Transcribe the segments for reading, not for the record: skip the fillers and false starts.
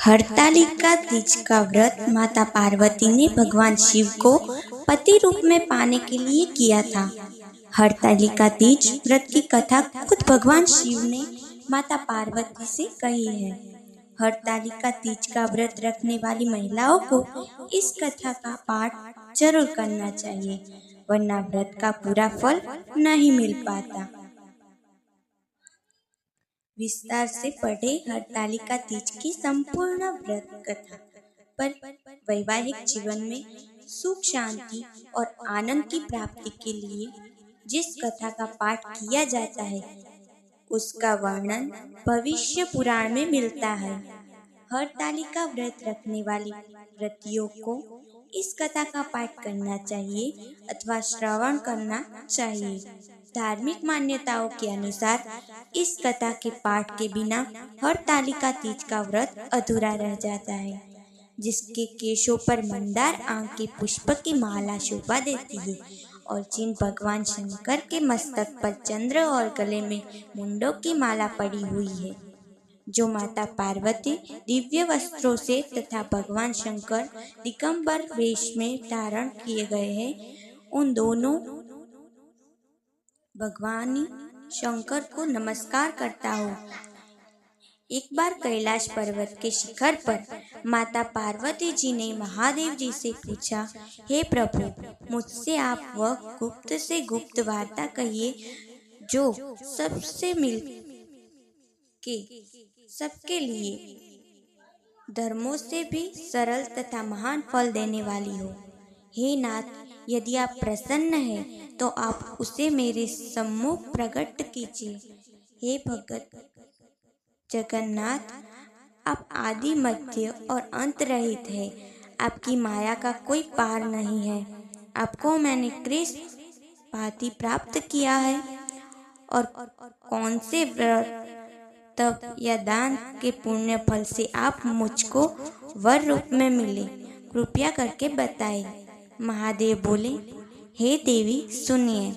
हरतालिका तीज का व्रत माता पार्वती ने भगवान शिव को पति रूप में पाने के लिए किया था। हरतालिका तीज व्रत की कथा खुद भगवान शिव ने माता पार्वती से कही है। हरतालिका तीज का व्रत रखने वाली महिलाओं को इस कथा का पाठ जरूर करना चाहिए, वरना व्रत का पूरा फल नहीं मिल पाता। विस्तार से पढ़े हरतालिका तीज की संपूर्ण व्रत कथा। पर वैवाहिक जीवन में सुख, शांति और आनंद की प्राप्ति के लिए जिस कथा का पाठ किया जाता है, उसका वर्णन भविष्य पुराण में मिलता है। हरतालिका व्रत रखने वाली व्रतियों को इस कथा का पाठ करना चाहिए अथवा श्रवण करना चाहिए। धार्मिक मान्यताओं के अनुसार इस कथा के पाठ के बिना हरतालिका तीज का व्रत अधूरा रह जाता है। जिसके केशों पर मंदार आंख के पुष्प की माला शोभा देती है और जिन भगवान शंकर के मस्तक पर चंद्र और गले में मुंडों की माला पड़ी हुई है, जो माता पार्वती दिव्य वस्त्रों से तथा भगवान शंकर दिगंबर वेश में धारण किए गए हैं, उन दोनों भगवान शंकर को नमस्कार करता हूँ। एक बार कैलाश पर्वत के शिखर पर माता पार्वती जी ने महादेव जी से पूछा, हे प्रभु, मुझसे आप वह गुप्त से गुप्त वार्ता कहिए जो सबसे मिल के सबके लिए धर्मों से भी सरल तथा महान फल देने वाली हो। हे नाथ, यदि आप प्रसन्न हैं तो आप उसे मेरे सम्मुख प्रकट कीजिए। हे भगत जगन्नाथ, आप आदि मध्य और अंत रहित है। आपकी माया का कोई पार नहीं है। आपको मैंने किस भांति प्राप्त किया है और कौन से व्रत, तप या दान के पुण्य फल से आप मुझको वर रूप में मिले, कृपया करके बताएं। महादेव बोले, हे देवी सुनिए,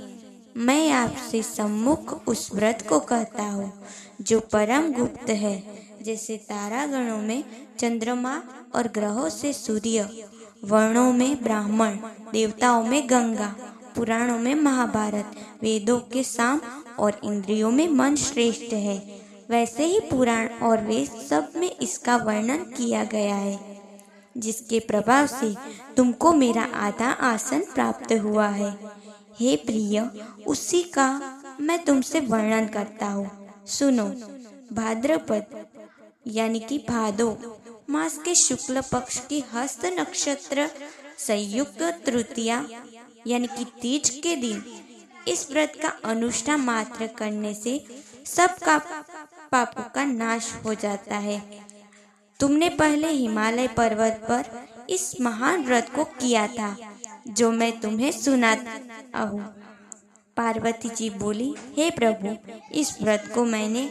मैं आपसे सम्मुख उस व्रत को कहता हूँ जो परम गुप्त है। जैसे तारागणों में चंद्रमा और ग्रहों से सूर्य, वर्णों में ब्राह्मण, देवताओं में गंगा, पुराणों में महाभारत, वेदों के साम और इंद्रियों में मन श्रेष्ठ है, वैसे ही पुराण और वेद सब में इसका वर्णन किया गया है, जिसके प्रभाव से तुमको मेरा आधा आसन प्राप्त हुआ है। हे प्रिय, उसी का मैं तुमसे वर्णन करता हूँ। सुनो। भाद्रपद यानी कि भादो मास के शुक्ल पक्ष की हस्त नक्षत्र संयुक्त तृतीया यानी कि तीज के दिन इस व्रत का अनुष्ठान मात्र करने से सबका पापों का नाश हो जाता है। तुमने पहले हिमालय पर्वत पर इस महान व्रत को किया था, जो मैं तुम्हें सुनाता हूँ। पार्वती जी बोली, हे प्रभु, इस व्रत को मैंने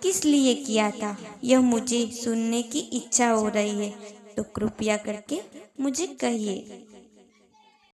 किस लिए किया था, यह मुझे सुनने की इच्छा हो रही है, तो कृपया करके मुझे कहिए।